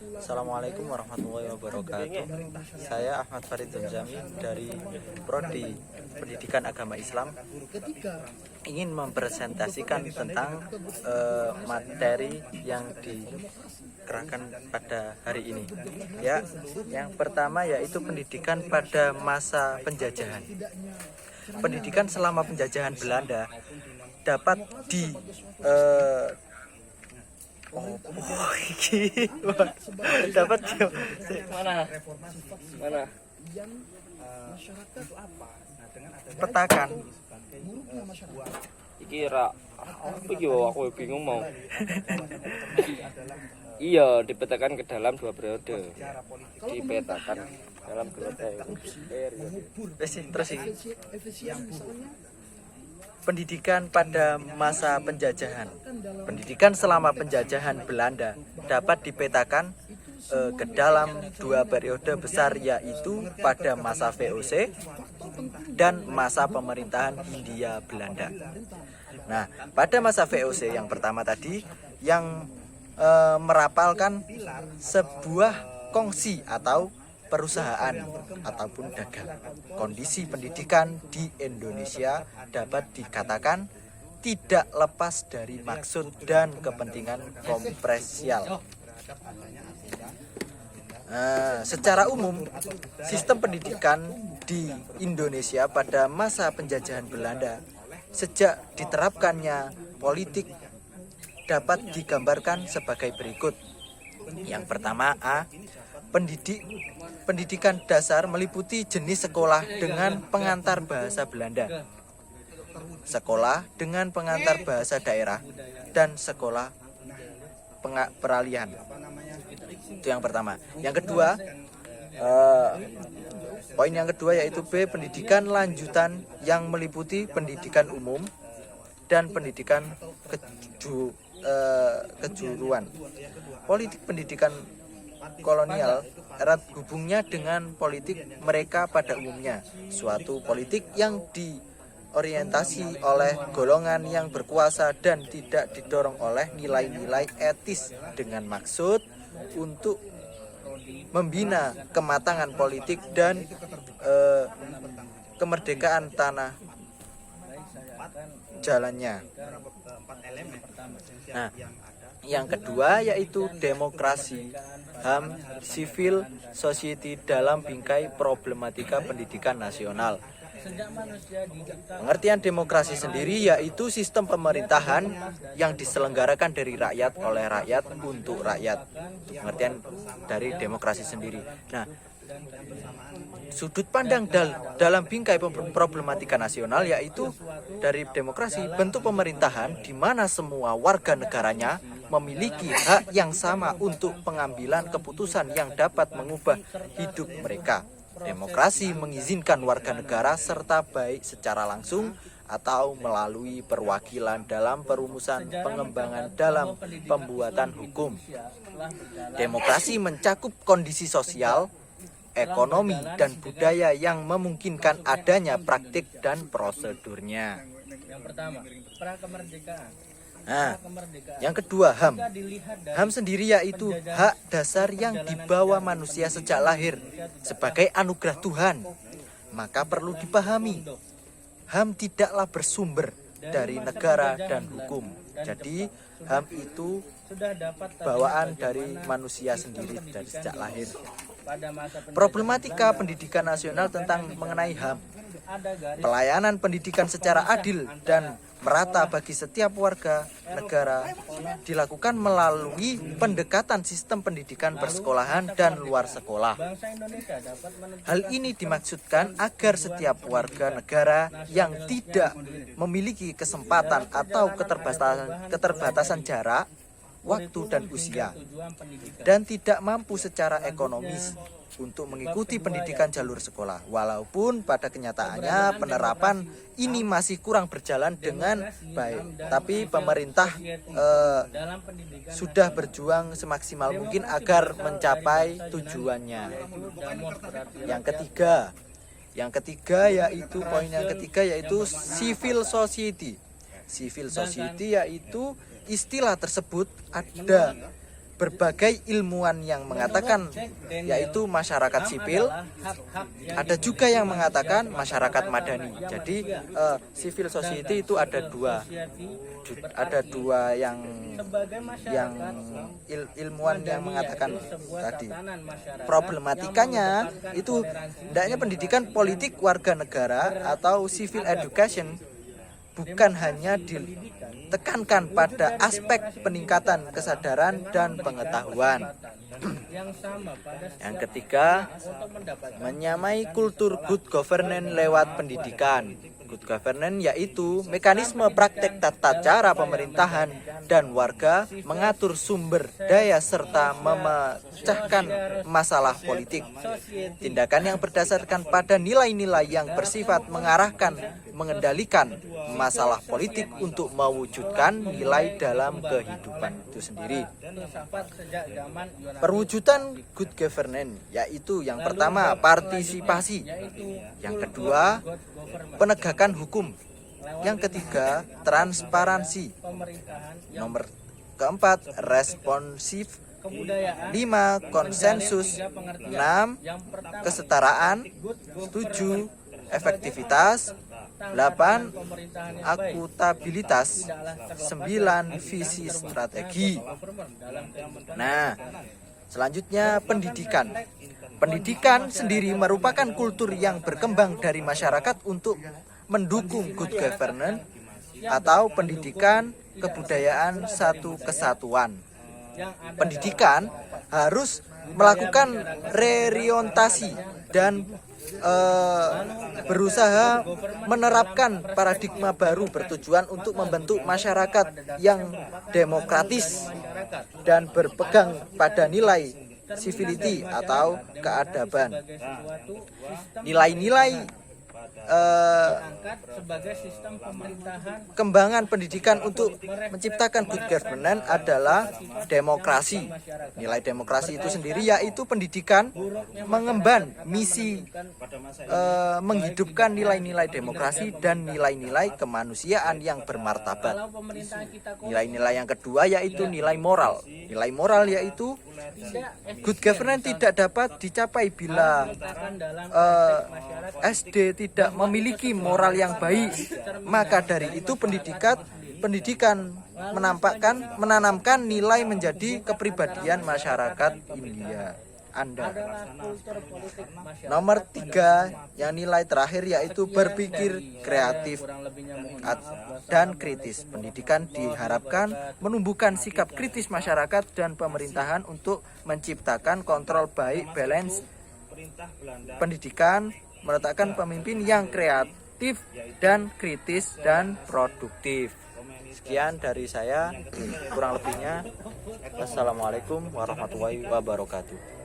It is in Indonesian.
Assalamualaikum warahmatullahi wabarakatuh. Saya Ahmad Farid Zami dari Prodi Pendidikan Agama Islam ingin mempresentasikan tentang materi yang dikerahkan pada hari ini. Ya, yang pertama yaitu pendidikan pada masa penjajahan. Pendidikan selama penjajahan Belanda dapat dapat mana petakan Kira apa yo aku bingung mau. Iya, dipetakan ke dalam 2 periode. Dipetakan dalam 2 periode. terus ini. Pendidikan pada masa penjajahan. Pendidikan selama penjajahan Belanda dapat dipetakan ke dalam 2 periode besar, yaitu pada masa VOC dan masa pemerintahan Hindia Belanda. Nah, pada masa VOC yang pertama tadi yang merapalkan sebuah kongsi atau perusahaan ataupun dagang. Kondisi pendidikan di Indonesia dapat dikatakan tidak lepas dari maksud dan kepentingan komersial. Secara umum, sistem pendidikan di Indonesia pada masa penjajahan Belanda sejak diterapkannya politik dapat digambarkan sebagai berikut. Yang pertama, A. Pendidikan dasar meliputi jenis sekolah dengan pengantar bahasa Belanda, sekolah dengan pengantar bahasa daerah, dan sekolah peralihan. Itu yang pertama. Yang kedua, poin yang kedua yaitu B. Pendidikan lanjutan yang meliputi pendidikan umum dan pendidikan kejuruan. Politik pendidikan kolonial erat hubungnya dengan politik mereka pada umumnya, suatu politik yang diorientasi oleh golongan yang berkuasa dan tidak didorong oleh nilai-nilai etis dengan maksud untuk membina kematangan politik dan kemerdekaan tanah jalannya. Nah, yang kedua yaitu demokrasi, HAM, civil society dalam bingkai problematika pendidikan nasional. Pengertian demokrasi sendiri yaitu sistem pemerintahan yang diselenggarakan dari rakyat, oleh rakyat, untuk rakyat. Pengertian dari demokrasi sendiri. Nah, sudut pandang dalam bingkai problematika nasional yaitu dari demokrasi, bentuk pemerintahan di mana semua warga negaranya memiliki hak yang sama untuk pengambilan keputusan yang dapat mengubah hidup mereka. Demokrasi mengizinkan warga negara serta baik secara langsung atau melalui perwakilan dalam perumusan pengembangan dalam pembuatan hukum. Demokrasi mencakup kondisi sosial, ekonomi, dan budaya yang memungkinkan adanya praktik dan prosedurnya. Yang pertama, pra kemerdekaan. Nah, yang kedua, HAM. HAM sendiri yaitu hak dasar yang dibawa manusia sejak lahir sebagai anugerah Tuhan. Maka perlu dipahami, HAM tidaklah bersumber dari negara dan hukum. Jadi, HAM itu bawaan dari manusia sendiri dari sejak lahir. Problematika pendidikan nasional tentang mengenai HAM. Pelayanan pendidikan secara adil dan merata bagi setiap warga negara dilakukan melalui pendekatan sistem pendidikan persekolahan dan luar sekolah. Hal ini dimaksudkan agar setiap warga negara yang tidak memiliki kesempatan atau keterbatasan jarak, waktu, dan usia, dan tidak mampu secara ekonomis untuk mengikuti pendidikan jalur sekolah. Walaupun pada kenyataannya penerapan ini masih kurang berjalan dengan baik, tapi pemerintah sudah berjuang semaksimal mungkin agar mencapai tujuannya. Yang ketiga yaitu poin yang ketiga yaitu civil society. Civil society yaitu istilah tersebut ada berbagai ilmuwan yang mengatakan yaitu masyarakat sipil, ada juga yang mengatakan masyarakat madani. Jadi civil society itu ada dua yang ilmuwan yang mengatakan tadi. Problematikanya itu hendaknya pendidikan politik warga negara atau civil education bukan hanya ditekankan pada aspek peningkatan kesadaran dan pengetahuan. Yang ketiga, menyamai kultur good governance lewat pendidikan. Good governance yaitu mekanisme praktek tata cara pemerintahan dan warga mengatur sumber daya serta memecahkan masalah politik. Tindakan yang berdasarkan pada nilai-nilai yang bersifat mengendalikan masalah politik untuk mewujudkan nilai dalam kehidupan itu sendiri. Perwujudan good governance yaitu yang pertama partisipasi, yang kedua penegakan hukum, yang ketiga transparansi, nomor keempat responsif, 5 konsensus, 6 kesetaraan, 7 efektivitas, 8 akuntabilitas, 9 visi strategi. Nah, selanjutnya pendidikan. Pendidikan sendiri merupakan kultur yang berkembang dari masyarakat untuk mendukung good governance atau pendidikan kebudayaan satu kesatuan. Pendidikan harus melakukan reorientasi dan berusaha menerapkan paradigma baru bertujuan untuk membentuk masyarakat yang demokratis dan berpegang pada nilai civility atau keadaban. Nilai-nilai kembangan pendidikan untuk menciptakan good governance adalah demokrasi. Nilai demokrasi itu sendiri yaitu pendidikan mengemban misi menghidupkan nilai-nilai demokrasi dan nilai-nilai kemanusiaan yang bermartabat. Nilai-nilai yang kedua yaitu nilai moral. Nilai moral yaitu good governance tidak dapat dicapai bila SD tidak memiliki moral yang baik. Maka dari itu pendidikan menanamkan nilai menjadi kepribadian masyarakat India Anda. Nomor 3 yang nilai terakhir yaitu berpikir kreatif dan kritis. Pendidikan diharapkan menumbuhkan sikap kritis masyarakat dan pemerintahan untuk menciptakan kontrol baik balance. Pendidikan meletakkan pemimpin yang kreatif dan kritis dan produktif. Sekian dari saya, kurang lebihnya. Wassalamualaikum warahmatullahi wabarakatuh.